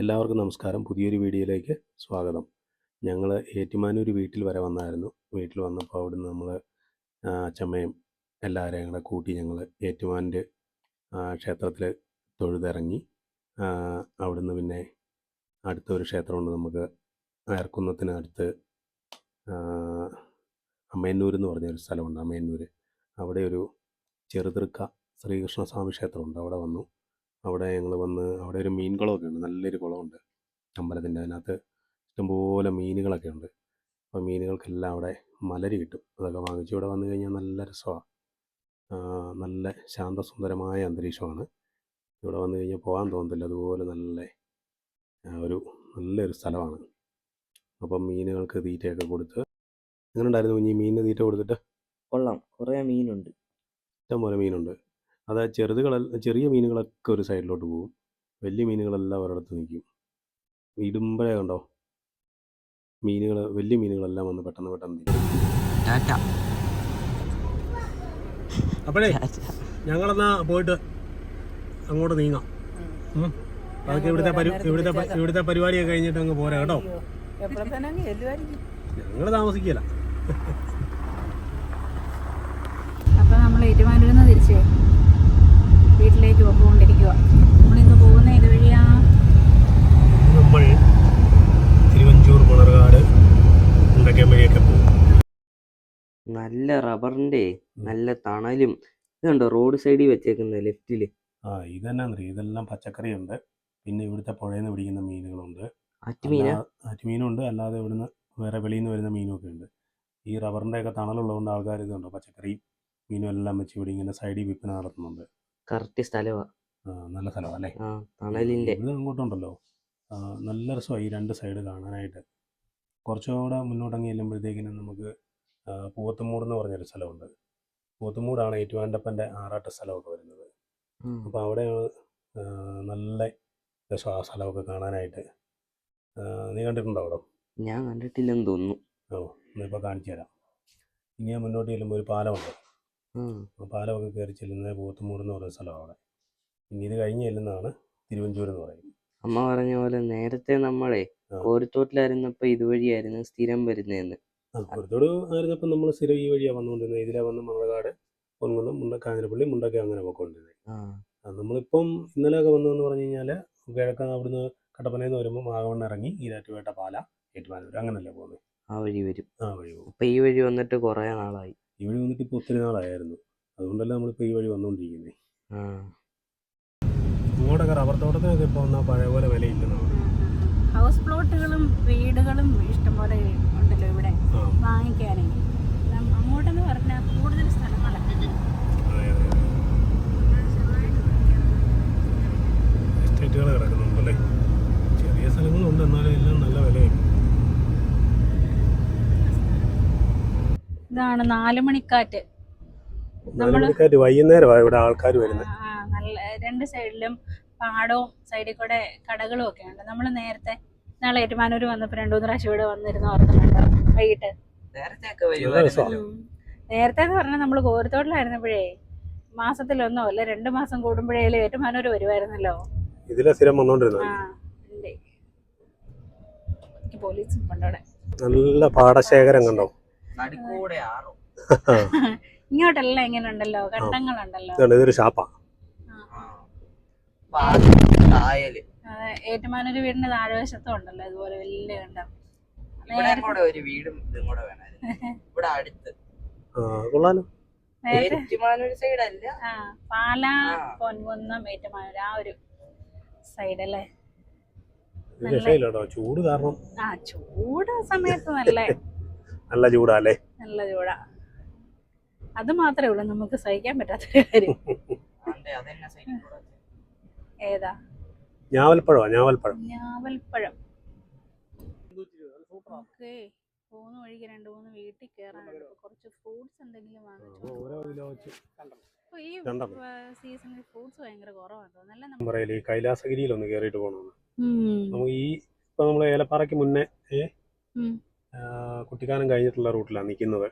എല്ലാവർക്കും നമസ്കാരം. പുതിയൊരു വീഡിയോയിലേക്ക് സ്വാഗതം. ഞങ്ങൾ ഏറ്റുമാനൂർ വീട്ടിൽ വരെ വന്നായിരുന്നു. വീട്ടിൽ വന്നപ്പോൾ അവിടുന്ന് നമ്മൾ അച്ചമ്മയും എല്ലാവരെയും കൂടെ കൂട്ടി ഞങ്ങൾ ഏറ്റുമാനൂർ ക്ഷേത്രത്തിൽ തൊഴുതിറങ്ങി. അവിടുന്ന് പിന്നെ അടുത്തൊരു ക്ഷേത്രമുണ്ട് നമുക്ക് അയർക്കുന്നത്തിനടുത്ത് അമ്മയന്നൂർ എന്ന് പറഞ്ഞൊരു സ്ഥലമുണ്ട്. അമ്മയന്നൂർ അവിടെ ഒരു ചെറുതൃക്ക ശ്രീകൃഷ്ണസ്വാമി ക്ഷേത്രമുണ്ട്. അവിടെ വന്നു. അവിടെ ഞങ്ങൾ വന്ന് അവിടെ ഒരു മീൻ കുളമൊക്കെ ഉണ്ട്. നല്ലൊരു കുളമുണ്ട് അമ്പലത്തിൻ്റെ. അതിനകത്ത് ഇഷ്ടംപോലെ മീനുകളൊക്കെ ഉണ്ട്. അപ്പോൾ മീനുകൾക്കെല്ലാം അവിടെ മലരി കിട്ടും. അതൊക്കെ വാങ്ങിച്ച് ഇവിടെ വന്നു കഴിഞ്ഞാൽ നല്ല രസമാണ്. നല്ല ശാന്തസുന്ദരമായ അന്തരീക്ഷമാണ്. ഇവിടെ വന്നു കഴിഞ്ഞാൽ പോകാൻ തോന്നത്തില്ല. അതുപോലെ നല്ലൊരു സ്ഥലമാണ്. അപ്പം മീനുകൾക്ക് തീറ്റയൊക്കെ കൊടുത്ത്. എങ്ങനെ ഉണ്ടായിരുന്നു കുഞ്ഞി മീനിന് തീറ്റ കൊടുത്തിട്ട്? കൊള്ളാം, കുറേ മീനുണ്ട്, ഇഷ്ടംപോലെ മീനുണ്ട്. അത് ചെറിയ മീനുകളൊക്കെ ഒരു സൈഡിലോട്ട് പോകും. വലിയ മീനുകളെല്ലാം ഒരിടത്ത് നിൽക്കും. ഇടുമ്പോഴേ കണ്ടോ വലിയ മീനുകളെല്ലാം വന്ന് പെട്ടെന്ന് അപ്പോഴേ ഞങ്ങളെന്നാ പോയിട്ട് അങ്ങോട്ട് നീങ്ങാം. അതൊക്കെ ഇവിടുത്തെ പരിപാടിയൊക്കെ കഴിഞ്ഞിട്ട് അങ്ങ് പോരാ കേട്ടോ. ഞങ്ങൾ താമസിക്കില്ല. അപ്പം നമ്മൾ ഏറ്റുമാനൂരിൽ നിന്ന് തിരിച്ച് വീട്ടിലേക്ക് പോയിക്കൊണ്ടിരിക്കുക. നമ്മളിന്ന് പോകുന്ന ഇതുവഴിയാ. നമ്മൾ തിരുവഞ്ചൂർ മണർകാട് മുണ്ടക്കയം വഴിയൊക്കെ പോകും. നല്ല റബ്ബറിന്റെ നല്ല തണലും ഇതുണ്ടോ റോഡ് സൈഡിൽ വെച്ചേക്കുന്ന ലെഫ്റ്റില്. ഇതെന്നാന്നറിയോ, ഇതെല്ലാം പച്ചക്കറിയുണ്ട്. പിന്നെ ഇവിടുത്തെ പുഴയിൽ നിന്ന് പിടിക്കുന്ന മീനുകളുണ്ട്. ആറ്റുമീനുണ്ട്. അല്ലാതെ ഇവിടുന്ന് വേറെ വെളിയിൽ നിന്ന് വരുന്ന മീനുമൊക്കെ ഉണ്ട്. ഈ റബ്ബറിൻ്റെ ഒക്കെ തണലുള്ളതുകൊണ്ട് ആൾക്കാർ ഇതുണ്ടോ പച്ചക്കറി മീനും എല്ലാം വെച്ച് ഇവിടെ ഇങ്ങനെ സൈഡിൽ വിൽപ്പന നടത്തുന്നുണ്ട്. കറക്റ്റ് സ്ഥലമാണ്. നല്ല സ്ഥലമാണ് അല്ലേ. തണലിന്റെ ഇത് അങ്ങോട്ടുണ്ടല്ലോ നല്ല രസമാണ് ഈ രണ്ട് സൈഡ് കാണാനായിട്ട്. കുറച്ചുകൂടെ മുന്നോട്ടങ്ങി ചെല്ലുമ്പോഴത്തേക്കിനും നമുക്ക് പൂവത്തുമൂട് എന്ന് പറഞ്ഞൊരു സ്ഥലമുണ്ട്. പൂവത്തുമൂടാണ് ഏറ്റുമാനൂരപ്പൻ്റെ ആറാട്ട് സ്ഥലമൊക്കെ വരുന്നത്. അപ്പോൾ അവിടെയാണ് നല്ല രസം ആ സ്ഥലമൊക്കെ കാണാനായിട്ട്. നീ കണ്ടിട്ടുണ്ടോ അവിടെ? ഞാൻ കണ്ടിട്ടില്ലെന്ന് തോന്നുന്നു. ഇപ്പോൾ കാണിച്ചു തരാം. ഇനി ഞാൻ മുന്നോട്ട് ചെല്ലുമ്പോൾ ഒരു പാലമുണ്ട്. പാലമൊക്കെ കയറി ചെല്ലുന്നത് പൂവത്തുമൂട് എന്ന് പറയുന്ന സ്ഥലമാണ് അവിടെ. ഇനി ഇത് കഴിഞ്ഞ് ചെല്ലുന്നതാണ് തിരുവഞ്ചൂർ എന്ന് പറയും. അമ്മ പറഞ്ഞ പോലെ നേരത്തെ നമ്മളെ കോരിത്തോട്ടിലായിരുന്നപ്പോൾ ഇതുവഴിയായിരുന്നു സ്ഥിരം വരുന്നതെന്ന്. കോരിത്തോട് ആയിരുന്നപ്പോൾ നമ്മൾ സ്ഥിരം ഈ വഴിയാണ് വന്നുകൊണ്ടിരുന്നത്. ഇതിലെ വന്ന് മണർകാട്, പൊൻകുന്നം, കാഞ്ഞിരപ്പള്ളി, മുണ്ടക്കയം അങ്ങനെ പോയിക്കൊണ്ടിരുന്നത്. നമ്മളിപ്പം ഇന്നലെയൊക്കെ വന്നതെന്ന് പറഞ്ഞു കഴിഞ്ഞാൽ കിഴക്ക് അവിടുന്ന് കട്ടപ്പനയിൽ നിന്ന് വരുമ്പോൾ വാഗമൺ ഇറങ്ങി ഈരാറ്റുപേട്ട, പാല, ഏറ്റുമാനൂർ അങ്ങനല്ലേ പോകുന്നത്. ആ വഴി വരും. പോകും. അപ്പം ഈ വഴി വന്നിട്ട് കുറേ നാളായി. ഈ വഴി വന്നിട്ട് ഇപ്പോൾ ഒത്തിരി നാളായിരുന്നു. അതുകൊണ്ടല്ലേ നമ്മളിപ്പോൾ ഈ വഴി വന്നുകൊണ്ടിരിക്കുന്നത്. ഇങ്ങോട്ടൊക്കെ റബ്ബർ തോട്ടത്തിനൊക്കെ ഇപ്പോൾ വന്നാൽ പഴയ പോലെ വിലയില്ലെന്നാണ്. ഹൗസ് പ്ലോട്ടുകളും വീടുകളും ഇഷ്ടംപോലെ ഉണ്ടല്ലോ ഇവിടെ വാങ്ങിക്കാനേ. അങ്ങോട്ടെന്ന് പറഞ്ഞാൽ കൂടുതൽ സ്ഥലങ്ങളൊക്കെ എസ്റ്റേറ്റുകൾ കിടക്കുന്നുണ്ടല്ലേ. ചെറിയ സ്ഥലങ്ങളുണ്ട്, എന്നാലും എല്ലാം നല്ല വിലയാണ്. ഇതാണ് 4 മണിക്കാറ്റ്. വൈകുന്നേരമാണ് ഇവിടെ ആൾക്കാർ വരുന്നത്. നല്ല രണ്ട് സൈഡിലും പാടവും സൈഡിൽ കൂടെ കടകളും ഒക്കെ ഉണ്ട്. നമ്മൾ നേരത്തെ നാളെ ഏറ്റുമാനൂർ വന്നപ്പോൾ 2-3 പ്രാവശ്യം ഇവിടെ വന്നിരുന്നു, ഓർക്കുന്നുണ്ടോ? വൈകിട്ട് നേരത്തെ എന്ന് പറഞ്ഞാൽ നമ്മൾ കോരിത്തോട്ടിലായിരുന്നപ്പോഴേ മാസത്തിലൊന്നോ അല്ല 2 മാസം കൂടുമ്പോഴേലും ഏറ്റുമാനൂർ വരുമായിരുന്നല്ലോ. ഇതിലെ സ്ഥിരം വന്നോണ്ടിരുന്നത്. പോലീസും കൊണ്ടോടെ നല്ല പാടശേഖരം കണ്ടോ. ഇങ്ങോട്ടെല്ലാം ഇങ്ങനെ ഉണ്ടല്ലോ, കണ്ടങ്ങളുണ്ടല്ലോ. ഇതൊരു ഷാപ്പാ. ഏറ്റുമാനൂർ വീടിന്റെ താഴ്വശത്തും ഉണ്ടല്ലോ ഇതുപോലെ വലിയ കണ്ടം. പാല, പൊൻകുന്നം, ഏറ്റുമാനൂർ ആ ഒരു സൈഡ് അല്ലേ. ചൂട് കാരണം ചൂട് സമയത്ത് നല്ല ചൂടാല്ലേ. നല്ല ചൂടാ. അത് മാത്രമേ ഉള്ളൂ നമുക്ക് സഹിക്കാൻ പറ്റാത്തൊരു കാര്യം. ഏതാ? ഞാവൽപ്പഴം. പോകുന്ന വഴിക്ക് 2-3 വീട്ടിൽ കയറാനുണ്ട്. കുറച്ച് ഫ്രൂട്ട്സ് എന്തെങ്കിലും വാങ്ങിച്ചു. ഈ സീസണിൽ ഫ്രൂട്ട്സ് ഭയങ്കര കുറവാണ്. കൈലാസഗിരിയിലൊന്ന് കയറിയിട്ട് പോകണമെന്ന്. നമുക്ക് ഇപ്പൊ നമ്മള് ഏലപ്പാറയ്ക്ക് മുന്നേ കുട്ടിക്കാനം കഴിഞ്ഞിട്ടുള്ള റൂട്ടിലാണ് നിൽക്കുന്നത്.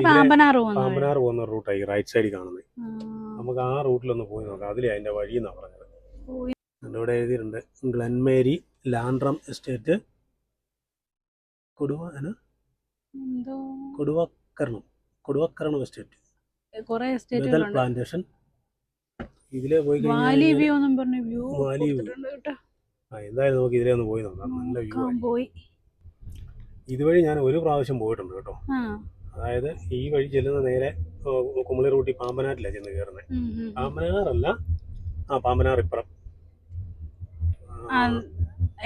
പാമ്പനാർ പോകുന്ന റൂട്ടായി റൈറ്റ് സൈഡിൽ കാണുന്നത്. നമുക്ക് ആ റൂട്ടിലൊന്ന് പോയി നോക്കാം. അതിലേ അതിന്റെ വഴി എന്നാ പറഞ്ഞത്. ഇവിടെ എഴുതിയിട്ടുണ്ട് ഗ്ലെൻമേരി ലാൻഡ്രം എസ്റ്റേറ്റ് എന്തോ കൊടുവക്കരണം എസ്റ്റേറ്റ് കുറെ ബദൽ എസ്റ്റേറ്റുകളുണ്ട്. പ്ലാന്റേഷൻ. ഇതിലെ പോയി വാലി കഴിഞ്ഞാൽ വ്യൂ എന്നും പറഞ്ഞ വ്യൂ വാലി വ്യൂ. കൊടുത്തിട്ടുണ്ട് കേട്ടോ. എന്തായാലും നമുക്ക് ഇതിലേ ഒന്ന് പോയി നോക്കാം. നല്ല വ്യൂ നോക്കാൻ ആണ്. പോയി. ഇതുവഴി ഞാൻ ഒരു പ്രാവശ്യം പോയിട്ടുണ്ട് കേട്ടോ. ആ അതായത് ഈ വഴി ചെല്ലുന്ന നേരെ കുമളി റൂട്ടി പാമ്പനാട്ടിലാണ് ചെന്ന് കയറുന്നത്. പാമ്പനാറല്ല, പാമ്പനാർ ഇപ്പുറം.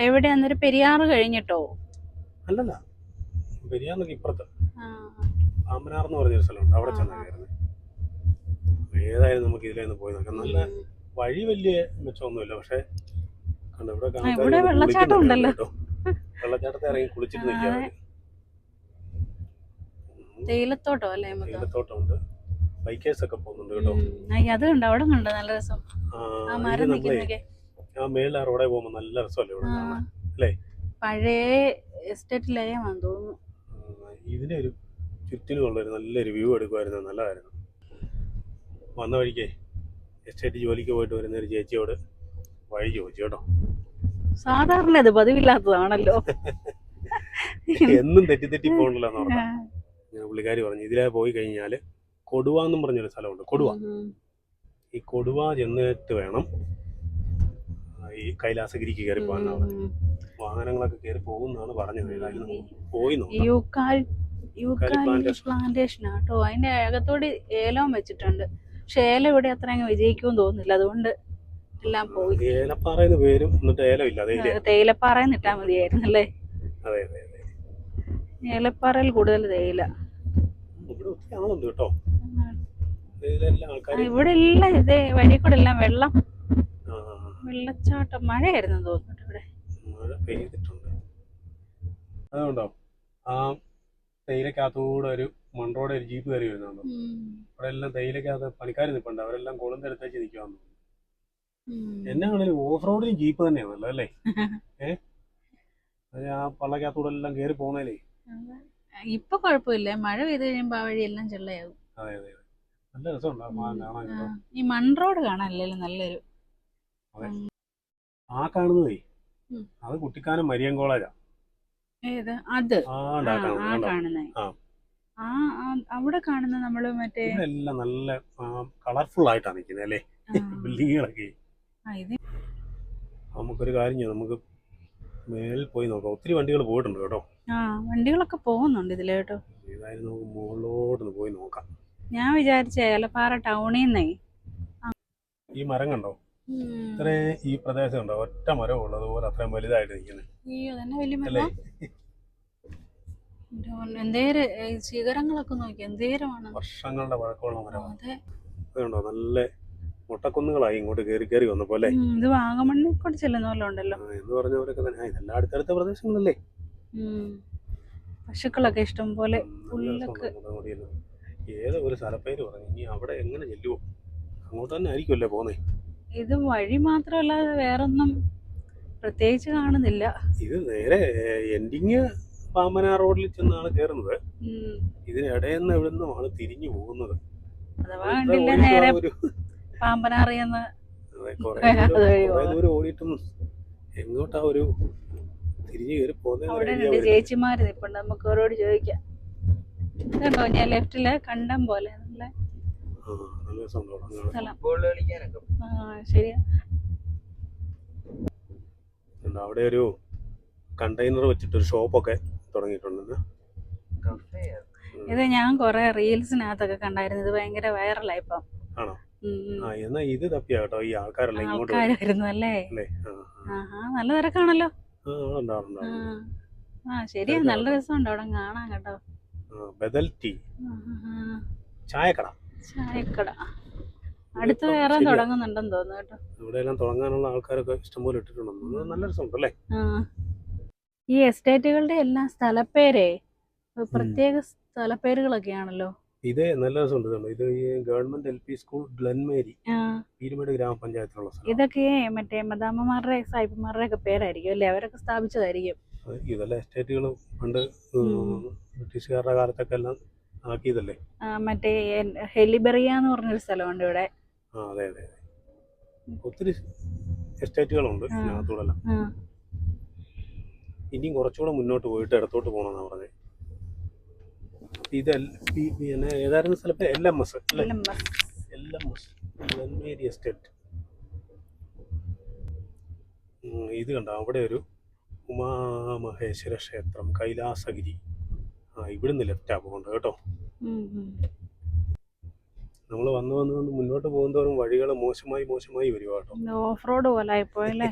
എവിടെ അന്നേരം പെരിയാറ് കഴിഞ്ഞിട്ടോ? അല്ലല്ല, പെരിയാറിനൊക്കെ ഇപ്പുറത്ത് ആ, പാമ്പനാർ എന്ന് പറഞ്ഞൊരു സ്ഥലമുണ്ട്, അവിടെ ചെന്നാണ് കയറുന്നത്. ഏതായാലും നമുക്ക് ഇതിലൊന്ന് പോയി നോക്കാം. നല്ല വഴി വലിയ മെച്ചമൊന്നുമില്ല, പക്ഷെ കണ്ടോ ഇവിടെ ഇവിടെ വെള്ളച്ചാട്ടം ഉണ്ടല്ലോ. വെള്ളച്ചാട്ടത്തെ ഇറങ്ങി കുളിച്ചിട്ട് നിൽക്കാം. തേയിലത്തോട്ടോ അല്ലേ? തേയിലത്തോട്ടമുണ്ട്, ബൈക്കേഴ്സ് ഒക്കെ പോകുന്നുണ്ട് കേട്ടോ. അത് കണ്ടോ, അവിടെ കണ്ടോ നല്ല രസം. ആ മരം നിൽക്കുന്നൊക്കെ ആ മേളിൽ ആ റോഡേ പോകുമ്പോൾ നല്ല രസമല്ലേ ഇവിടെ കാണാൻ, അല്ലേ? പഴയ എസ്റ്റേറ്റിലായെന്ന് തോന്നുന്നു. ഇതിന്റെ ഒരു ചുറ്റിനുമുള്ളൊരു നല്ലൊരു വ്യൂ എടുക്കുമായിരുന്നു, നല്ലതായിരുന്നു. വന്ന വഴിക്കേ എസ്റ്റേറ്റ് ജോലിക്ക് പോയിട്ട് വരുന്ന ഒരു ചേച്ചിയോട് വഴി ചോദിച്ചു കേട്ടോ. സാധാരണ അത് പതിവില്ലാത്തതാണല്ലോ. എന്നും തെറ്റി പോകണ്ടല്ലോ എന്ന് പറഞ്ഞാൽ പുള്ളിക്കാരി പറഞ്ഞു ഇതിലെ പോയി കഴിഞ്ഞാൽ കൊടുവ എന്നും പറഞ്ഞൊരു സ്ഥലമുണ്ട്. കൊടുവ, ഈ കൊടുവ ചെന്നിട്ട് വേണം ഈ കൈലാസഗിരിക്ക് കയറി പോകാൻ. അവിടെ വാഹനങ്ങളൊക്കെ കയറി പോകുന്നാണ് പറഞ്ഞത്. ഏതായാലും പോയി നോക്കാം. പ്ലാന്റേഷൻ ആട്ടോ. അതിന്റെ അകത്തോട് ഏലം വെച്ചിട്ടുണ്ട്. പക്ഷെ ഏലം ഇവിടെ അത്ര അങ്ങ് വിജയിക്കുമെന്ന് തോന്നുന്നില്ല, അതുകൊണ്ട് എല്ലാം പോയി. ഏലപ്പാറയെന്ന് പേരും എന്നിട്ട് ഏലം ഇല്ല. തേയിലപ്പാറയെന്ന് ഇട്ടാ മതിയായിരുന്നു അല്ലേ? അതെ അതെ അതെ. ഏലപ്പാറയിൽ കൂടുതൽ തേയില. ഇവിടെ ഒത്തിരി ആളുണ്ട് കേട്ടോ. ഇവിടെ എല്ലാം ഇതേ വഴി കൂടെ എല്ലാം വെള്ളം, വെള്ളച്ചാട്ടം. മഴയായിരുന്നു തോന്നുന്നു ഇവിടെ. മഴ പെയ്തിട്ടുണ്ട്. അതുകൊണ്ടോ ആ തേയിലക്കകത്തൂടെ ഒരു മൺറോടെ ഒരു ജീപ്പ് കയറി വരുന്നുണ്ടോ? അവിടെ എല്ലാം തേയിലക്കകത്ത് പണിക്കാർ നിൽപ്പുണ്ട്. അവരെല്ലാം കുളന്തെടുത്തേച്ച് നിൽക്കുവാന്ന്. എന്നാണെങ്കിലും ഓഫ് റോഡിന് ജീപ്പ് തന്നെയാണല്ലോ അല്ലേ? ആ പള്ളക്കകത്തൂടെ എല്ലാം കയറി പോകുന്നതിലേ ഇപ്പൊ കുഴപ്പമില്ല. മഴ പെയ്ത് കഴിയുമ്പോ ആ വഴിയെല്ലാം ചെള്ളയാകും. അതെ അതെ, നല്ല രസമുണ്ട്. ഈ മൺ റോഡ് കാണാനല്ലേ നല്ലൊരു. ആ കാണുന്നതേ അത് കുട്ടിക്കാനം മരിയൻ കോളേജാ. ഏത്? അത് കാണുന്നേ. അവിടെ കാണുന്ന നമ്മള് മറ്റേ എല്ലാം നല്ല കളർഫുൾ ആയിട്ടാണ് നിൽക്കുന്നത് അല്ലേ, ബിൽഡിങ്ങുകളൊക്കെ. നമുക്കൊരു കാര്യം ചെയ്യാം, നമുക്ക് മേളിൽ പോയി നോക്കാം. ഒത്തിരി വണ്ടികൾ പോയിട്ടുണ്ട് കേട്ടോ. വണ്ടികളൊക്കെ പോകുന്നുണ്ട് ഇതില് കേട്ടോ. ഏതായാലും നമുക്ക് മുകളിലോട്ട് പോയി നോക്കാം. ഞാൻ വിചാരിച്ച ഏലപ്പാറ ടൗണിൽ നിന്നേ ഈ മരം കണ്ടോ, ഇത്രയും ഈ പ്രദേശം ഉണ്ടോ, ഒറ്റ മരം ഉള്ളതുപോലെ അത്രയും വലുതായിട്ട് നിൽക്കുന്നത്. അയ്യോ തന്നെ വലിയ മരം. എന്തേര് ശിഖരങ്ങളൊക്കെ നോക്കി എന്തേരമാണ്. വർഷങ്ങളുടെ പഴക്കമുള്ള മരമാണ്. അതുകൊണ്ടോ നല്ല മുട്ടക്കുന്നുകളായി ഇങ്ങോട്ട് കയറി വന്നപ്പോലെ. ഇത് വാഗമണ്ണിൽ കൂടെ ചെല്ലുന്ന പോലെ ഉണ്ടല്ലോ എന്ന് പറഞ്ഞവരൊക്കെ തന്നെ. ഇതെല്ലാം അടുത്തടുത്ത പ്രദേശങ്ങളല്ലേ. പശുക്കളൊക്കെ ഇഷ്ടം പോലെ. ഏതോ ഒരു സ്ഥലപ്പേര് പറഞ്ഞു. ഇനി അവിടെ എങ്ങനെ ചെല്ലുവോ? അങ്ങോട്ട് തന്നെ ആയിരിക്കുമല്ലേ പോന്നേ. ഇത് വഴി മാത്രമല്ലാതെ വേറൊന്നും പ്രത്യേകിച്ച് കാണുന്നില്ല. ഇത് നേരെ എൻഡിങ് പാമ്പനാർ റോഡിൽ ചെന്നാണ് കയറുന്നത്. ഇതിനിടയിൽ എവിടെ നിന്നും ആള് തിരിഞ്ഞു പോകുന്നത്. അഥവാ കണ്ടില്ല നേരെ പാമ്പനാറിയെന്ന് ദൂരം ഓടിയിട്ടും എങ്ങോട്ടാ ഒരു തിരിഞ്ഞു കയറി പോകുന്നത്. അവിടെ രണ്ട് ചേച്ചിമാര് നിൽപ്പുണ്ട്, നമുക്ക് അവരോട് ചോദിക്കാം. ഇതുണ്ടോ ഞാൻ ലെഫ്റ്റില് കണ്ടം പോലെ നല്ല സ്ഥലം. ശരിയാ. അവിടെ ഒരു കണ്ടെയ്നർ വെച്ചിട്ടൊരു ഷോപ്പൊക്കെ തുടങ്ങിയിട്ടുണ്ട്. ഇത് ഞാൻ കൊറേ റീൽസിനകത്തൊക്കെ കണ്ടായിരുന്നു. ഇത് ഭയങ്കര വൈറലായി ഇപ്പം. ആണോ? എന്നാ ഇത് തപ്പിയാ കേട്ടോ ഈ ആൾക്കാരെല്ലാം ഇങ്ങോട്ട് വരുന്നു അല്ലേ? നല്ല തിരക്കാണല്ലോ. ശരിയാ, നല്ല രസമുണ്ട് അവിടെ കാണാൻ കേട്ടോ. ബദൽ ടീ ചായക്കട അടുത്ത് വേറെ തുടങ്ങുന്നുണ്ടെന്ന് തോന്നുന്നു കേട്ടോ. ഇവിടെ എല്ലാം തുടങ്ങാനുള്ള ആൾക്കാരൊക്കെ ഇഷ്ടംപോലെ ഇട്ടിട്ടുണ്ടോ. നല്ല രസമുണ്ടല്ലേ. ഈ എസ്റ്റേറ്റുകളുടെ എല്ലാം സ്ഥലപ്പേരേ പ്രത്യേക സ്ഥലപ്പേരുകളൊക്കെയാണല്ലോ. ഇത് നല്ല രസമുണ്ട്. ഇത് ഈ government LP school Glenmary Peermade ഗ്രാമപഞ്ചായത്തിലുള്ള സ്ഥലം. ഇതൊക്കെ മറ്റേ മദാമ്മമാരുടെ സായിപ്പന്മാരുടെ ഒക്കെ പേരായിരിക്കും അല്ലേ? അവരൊക്കെ സ്ഥാപിച്ചതായിരിക്കും. ഇതെല്ലാം എസ്റ്റേറ്റുകൾ പണ്ട് ബ്രിട്ടീഷുകാരുടെ കാലത്തൊക്കെ എല്ലാം ആക്കിയതല്ലേ. മറ്റേ ഹെലിബെറിയ എന്ന് പറഞ്ഞൊരു സ്ഥലമുണ്ട് ഇവിടെ. അതെ അതെ, ഒത്തിരി എസ്റ്റേറ്റുകളുണ്ട് ആ. ഇതിനകത്തൂടെല്ലാം. ആ. ഇനിയും കുറച്ചുകൂടെ മുന്നോട്ട് പോയിട്ട് ഇടത്തോട്ട് പോകണമെന്നാണ് പറഞ്ഞത്. പിന്നെ ഏതായിരുന്നു സ്ഥലത്ത് LMS അല്ലേ? LMS Nenmeri estate. ഇത് കണ്ടോ, അവിടെ ഒരു ഉമാമഹേശ്വര ക്ഷേത്രം, കൈലാസഗിരി. ഇവിടുന്ന് ലെഫ്റ്റാ പോകേണ്ടത് കേട്ടോ. നമ്മൾ വന്ന് മുന്നോട്ട് പോകുന്നതോറും വഴികൾ മോശമായി വരിക കേട്ടോ. ഓഫ് റോഡ് പോലെ ആയിപ്പോയല്ലേ.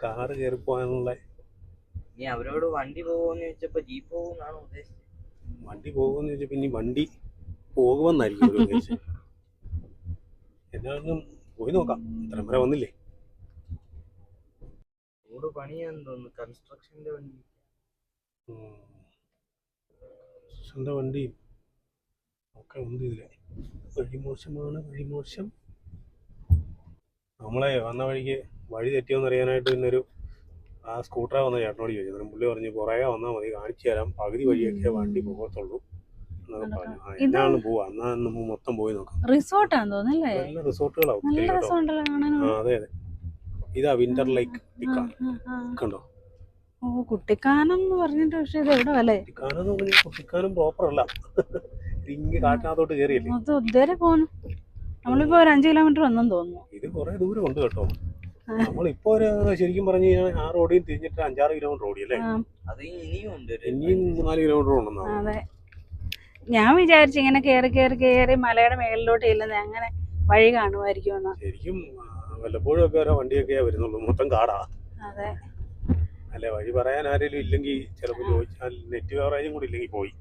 കാറ് കയറി പോകാനുള്ള. ഇനി അവരോട് വണ്ടി പോകുമെന്ന് ചോദിച്ചപ്പോ ജീപ്പ് പോകുന്നാണോ ഉദ്ദേശിച്ചത്? വണ്ടി പോകുമെന്ന് ചോദിച്ചപ്പോ ഇനി വണ്ടി പോകുമെന്നായിരിക്കും അവര് ഉദ്ദേശിച്ചത്. എന്നാലും പോയി നോക്കാം, ഇത്രയും വരെ വന്നില്ലേ. റോഡ് പണിയാന്ന് തോന്നുന്നു, കൺസ്ട്രക്ഷന്റെ വണ്ടി. വണ്ടി ഒക്കെ ഉണ്ട് ഇതില്. വഴിമോശം. നമ്മളെ വന്ന വഴിക്ക് വഴി തെറ്റിയോന്ന് അറിയാനായിട്ട് പിന്നെ ആ സ്കൂട്ടറെ വന്ന ചേട്ടനോട് ചോദിച്ചു. അന്നേരം പുള്ളി പറഞ്ഞു പുറകെ വന്നാൽ മതി, കാണിച്ചു തരാം, പകുതി വഴിയൊക്കെ വണ്ടി പോകത്തുള്ളൂ എന്നൊക്കെ പറഞ്ഞു. എന്നാണ് പോവാ, എന്നാ നമ്മൾ മൊത്തം പോയി നോക്കാം. റിസോർട്ടാന്ന് തോന്നുന്നല്ലേ. നല്ല റിസോർട്ടുകളാവും. നല്ല രസമുണ്ടല്ലോ കാണാൻ. അതെ. ഇതാ വിന്റർ ലൈക്ക് കണ്ടോ. ഓ, കുട്ടിക്കാനം എന്ന് പറഞ്ഞിട്ട്. പക്ഷെ ഇത് എവിടെ അല്ലേ? കുട്ടിക്കാനം പ്രോപ്പർ അല്ല, ഇങ്ങ് കാട്ടിനകത്തോട്ട് കയറിയല്ലേ. അത് ഇതുവരെ പോന്നു. നമ്മളിപ്പോ ഒരു 5 കിലോമീറ്റർ വന്നെന്ന് തോന്നുന്നു. ഇത് കുറെ ദൂരം ഉണ്ട് കേട്ടോ. നമ്മളിപ്പോ ശരിക്കും പറഞ്ഞു കഴിഞ്ഞാൽ ആ റോഡിൽ തിരിഞ്ഞിട്ട് 5-6 കിലോമീറ്റർ ഓടിയല്ലേ. ഇനിയും 4 കിലോമീറ്റർ ഉണ്ടെന്നാ. അതെ, ഞാൻ വിചാരിച്ചു ഇങ്ങനെ കേറി മലയുടെ മേളിലോട്ട് ചെല്ലുന്നത് അങ്ങനെ വഴി കാണുമായിരിക്കും. ശരിക്കും വല്ലപ്പോഴും ഒക്കെ ഓരോ വണ്ടിയൊക്കെയാ വരുന്നുള്ളൂ, മൊത്തം കാടാ. അതെ അല്ലെ, വഴി പറയാൻ ആരെങ്കിലും ഇല്ലെങ്കിൽ ചിലപ്പോൾ ചോദിച്ചാൽ നെറ്റ് കവറേജും കൂടി ഇല്ലെങ്കിൽ പോയി.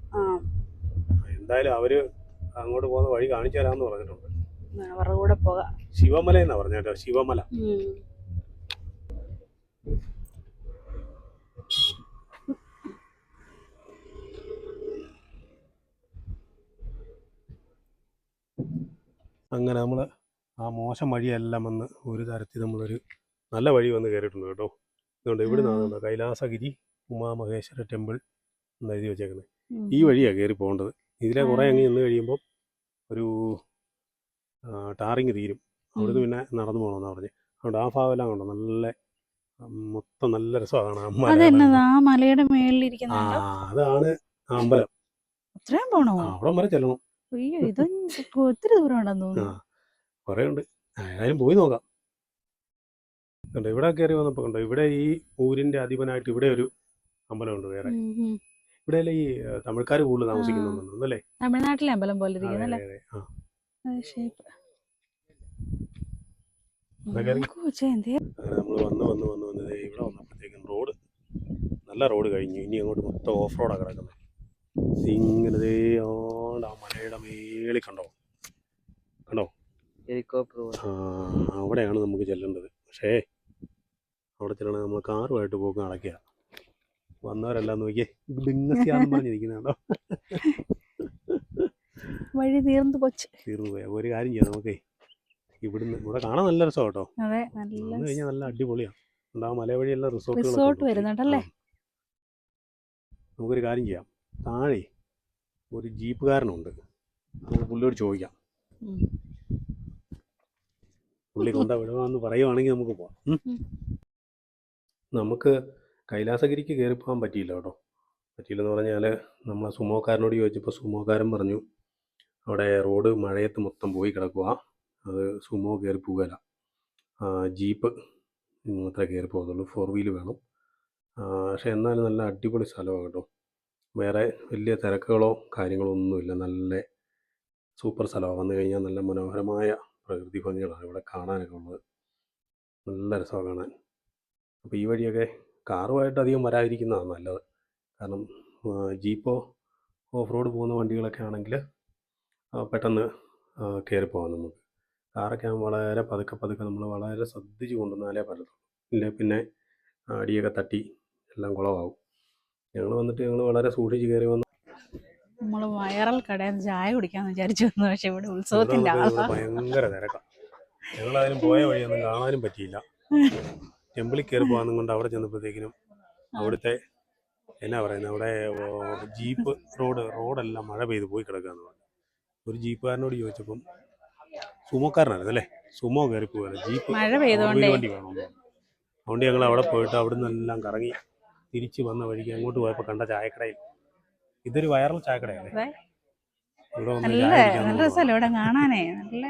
എന്തായാലും അവര് അങ്ങോട്ട് പോകുന്ന വഴി കാണിച്ചു തരാമെന്ന് പറഞ്ഞിട്ടുണ്ട്. അവരുടെ കൂടെ പോകാം. ശിവമല എന്നാ പറഞ്ഞ കേട്ടോ, ശിവമല. അങ്ങനെ നമ്മൾ ആ മോശം വഴിയെല്ലാം വന്ന് ഒരു തരത്തിൽ നമ്മളൊരു നല്ല വഴി വന്ന് കയറിയിട്ടുണ്ട് കേട്ടോ. ഇതുകൊണ്ട് ഇവിടെ നിന്നാണ് കൈലാസഗിരി ഉമാമഹേശ്വര ടെമ്പിൾ എന്ന് എഴുതി വെച്ചേക്കുന്നത്. ഈ വഴിയാണ് കയറി പോകേണ്ടത്. ഇതിലെ കുറേ അങ്ങ് നിന്ന് കഴിയുമ്പോൾ ഒരു ടാറിങ് തീരും, അവിടുന്ന് പിന്നെ നടന്നു പോകണമെന്നാണ് പറഞ്ഞത്. അതുകൊണ്ട് ആ ഭാഗമെല്ലാം കണ്ടോ, നല്ല മൊത്തം നല്ല രസമാണ്. മലയുടെ മേളിലിരിക്കുന്ന അതാണ് അമ്പലം. അത്രയും പോണോ? അവിടെ വരെ ചെല്ലണം. അയ്യോ, ഇത് ഒത്തിരി ദൂരം ഉണ്ടെന്ന് തോന്നുന്നു. കുറേ ഉണ്ട്, ഏതായാലും പോയി നോക്കാം. കണ്ടോ, ഇവിടെ കയറി വന്നപ്പോൾ കണ്ടോ, ഇവിടെ ഈ ഊരിന്റെ അധിപനായിട്ട് ഇവിടെ ഒരു അമ്പലമുണ്ട് വേറെ. ഇവിടെ അല്ലേ ഈ തമിഴ്ക്കാർ കൂടുതൽ താമസിക്കുന്നുണ്ടല്ലേ. തമിഴ്നാട്ടിലെ അമ്പലം പോലെ ഇരിക്കുന്നല്ലേ. നമ്മൾ വന്ന് ഇവിടെ വന്നപ്പോഴത്തേക്കും റോഡ് നല്ല റോഡ് കഴിഞ്ഞു. ഇനി അങ്ങോട്ട് മൊത്തം ഓഫ് റോഡാണ് കിടക്കുന്നത്. ഇങ്ങനെ ആ മലയുടെ മേളിൽ കണ്ടോ അവിടെയാണ് നമുക്ക് ചെല്ലേണ്ടത്. പക്ഷേ അവിടെ ചെല്ലണ നമ്മൾ കാറുമായിട്ട് പോക്ക് നടക്കുക. വന്നവരെല്ലാം നോക്കിയേ ബിങ്ങസിയാന്ന് പറഞ്ഞിരിക്കുന്നുണ്ടോ. വഴി തീർന്നു പോയി. ഒരു കാര്യം ചെയ്യാം, നമുക്കേ ഇവിടെ കാണാൻ നല്ല രസം കേട്ടോ. വന്നു കഴിഞ്ഞാൽ നല്ല അടിപൊളിയാണ്. ആ മല വഴിയെല്ലാം റിസോർട്ട് വരുന്നുണ്ടല്ലേ. നമുക്കൊരു കാര്യം ചെയ്യാം, താഴെ ഒരു ജീപ്പുകാരനുണ്ട്, നമുക്ക് പുള്ളിയോട് ചോദിക്കാം. പുള്ളി കൊണ്ടുവിടുവാന്ന് പറയുവാണെങ്കിൽ നമുക്ക് പോവാം. നമുക്ക് കൈലാസഗിരിക്ക് കയറിപ്പോകാൻ പറ്റിയില്ല കേട്ടോ. പറ്റിയില്ലെന്ന് പറഞ്ഞാൽ നമ്മളെ സുമോക്കാരനോട് ചോദിച്ചപ്പോൾ സുമോക്കാരൻ പറഞ്ഞു അവിടെ റോഡ് മഴയത്ത് മൊത്തം പോയി കിടക്കുക, അത് സുമോ കയറി പോകില്ല, ജീപ്പ് മാത്രമേ കയറി പോകുന്നുള്ളൂ, 4 വീല് വേണം. പക്ഷേ എന്നാലും നല്ല അടിപൊളി സ്ഥലമാണ് കേട്ടോ. വേറെ വലിയ തിരക്കുകളോ കാര്യങ്ങളോ ഒന്നുമില്ല, നല്ല സൂപ്പർ സ്ഥലമാണ്. വന്നു കഴിഞ്ഞാൽ നല്ല മനോഹരമായ പ്രകൃതി ഭംഗികളാണ് ഇവിടെ കാണാനൊക്കെ ഉള്ളത്. നല്ല രസമാണ് കാണാൻ. അപ്പോൾ ഈ വഴിയൊക്കെ കാറുമായിട്ട് അധികം വരാതിരിക്കുന്നതാണ് നല്ലത്. കാരണം ജീപ്പോ ഓഫ് റോഡ് പോകുന്ന വണ്ടികളൊക്കെ ആണെങ്കിൽ പെട്ടെന്ന് കയറി പോകാം നമുക്ക്. കാറൊക്കെ ആകുമ്പോൾ വളരെ പതുക്കെ നമ്മൾ വളരെ ശ്രദ്ധിച്ച് കൊണ്ടുവന്നാലേ പറ്റത്തുള്ളൂ. ഇല്ലേ പിന്നെ അടിയൊക്കെ തട്ടി എല്ലാം കുളമാവും. ഞങ്ങൾ വളരെ സൂക്ഷിച്ച് കയറി വന്നു. നമ്മൾ വയറൽ കടയിൽ ചായ കുടിക്കാന്ന് വിചാരിച്ചു വന്നു, പക്ഷെ ഇവിടെ ഉത്സവത്തിന്റെ ഭയങ്കര തിരക്കാണ്. ഞങ്ങളതിനും പോയ വഴിയൊന്നും കാണാനും പറ്റിയില്ല. ടെമ്പിളിൽ കയറി പോകാനും കൊണ്ട് അവിടെ ചെന്നപ്പോഴത്തേക്കിനും അവിടുത്തെ എന്നാ പറയുന്നത്, അവിടെ ജീപ്പ് റോഡെല്ലാം മഴ പെയ്ത് പോയി കിടക്കുകയെന്ന് പറഞ്ഞു. ഒരു ജീപ്പുകാരനോട് ചോദിച്ചപ്പം സുമോക്കാരനായിരുന്നു അല്ലേ, സുമോ കയറി പോകാൻ ജീപ്പ് മഴ പെയ്തോണ്ടേ വണ്ടി വേണമെന്ന്. അതുകൊണ്ട് ഞങ്ങൾ അവിടെ പോയിട്ട് അവിടെ നിന്നെല്ലാം കറങ്ങി തിരിച്ച് വന്ന വഴിക്ക് അങ്ങോട്ട് പോയപ്പോൾ കണ്ട ചായക്കടയിൽ, ഇതൊരു വൈറൽ ചായക്കടയല്ലേ, അതെ. ഇവിടെ വന്ന് നല്ല ചായ കുടിക്കാൻ നല്ല രസമല്ലേ ഇവിടെ കാണാനേ. നല്ല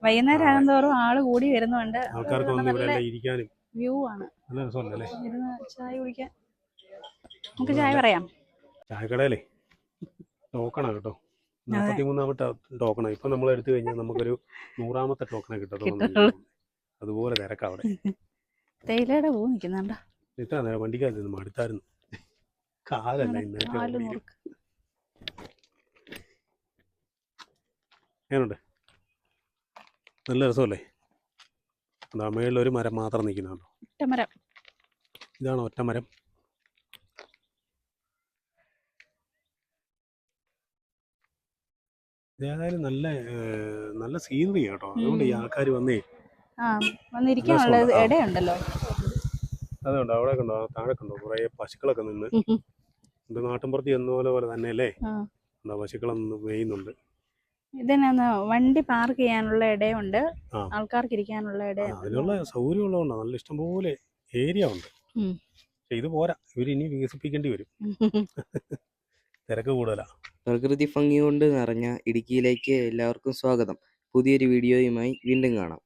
വൈകുന്നേരം ആകുന്തോറും ആള് കൂടി വരുന്നുണ്ട്. ആൾക്കാർക്ക് വന്ന് ഇവിടെ എല്ലാം ഇരിക്കാനും വ്യൂ ആണ്. നല്ല രസമല്ലേ. ഇരുന്ന് ചായ കുടിക്കാൻ നമുക്ക് ചായ പറയാം. ചായക്കടയിലേ ടോക്കണാ കേട്ടോ, 43ാമത്തെ ടോക്കണാണ്. ഇപ്പം നമ്മൾ എടുത്തു കഴിഞ്ഞാൽ നമുക്കൊരു 100ാമത്തെ ടോക്കണേ കിട്ടത്തുള്ളൂ. അതുപോലെ തിരക്കാം അവിടെ. തേയിലയുടെ പൂ നിൽക്കുന്നുണ്ടോ? ഇട്ടാ നേരം വണ്ടിക്കകത്ത് നിന്ന് മടുത്തായിരുന്നു, കാലല്ല ഇന്നത്തെ. എങ്ങനെയുണ്ട്? നല്ല രസമല്ലേ. എന്താ മേളിലൊരു മരം മാത്രം നിൽക്കുന്നുണ്ടോ? ഒറ്റമരം. ഇതാണോ ഒറ്റമരം? ഏതായാലും നല്ല നല്ല സീനറി കേട്ടോ. അതുകൊണ്ട് ഈ ആൾക്കാർ വന്നേ വന്നിരിക്കാനുള്ള ഇടയുണ്ടല്ലോ. അതുകൊണ്ട് അവിടെ കണ്ടോ, താഴെ കണ്ടോ കുറേ പശുക്കളൊക്കെ നിന്ന്. ഇത് നാട്ടിൻപുറത്ത് ചെന്ന പോലെ തന്നെ അല്ലേ, എന്താ പശുക്കളൊന്ന് മേയുന്നുണ്ട്. ഇതിനൊന്ന് വണ്ടി പാർക്ക് ചെയ്യാനുള്ള ഇടയുണ്ട്, ആൾക്കാർക്ക് ഇരിക്കാനുള്ള ഇടയുണ്ട്. അതിനുള്ള സൗകര്യം ഉള്ളതുകൊണ്ടാണ്. നല്ല ഇഷ്ടംപോലെ ഏരിയ ഉണ്ട്. ഇത് പോരാ, ഇവരിനി വികസിപ്പിക്കേണ്ടി വരും. തിരക്ക് കൂടുതലാ. പ്രകൃതി ഭംഗി കൊണ്ട് നിറഞ്ഞ ഇടുക്കിയിലേക്ക് എല്ലാവർക്കും സ്വാഗതം. പുതിയൊരു വീഡിയോയുമായി വീണ്ടും കാണാം.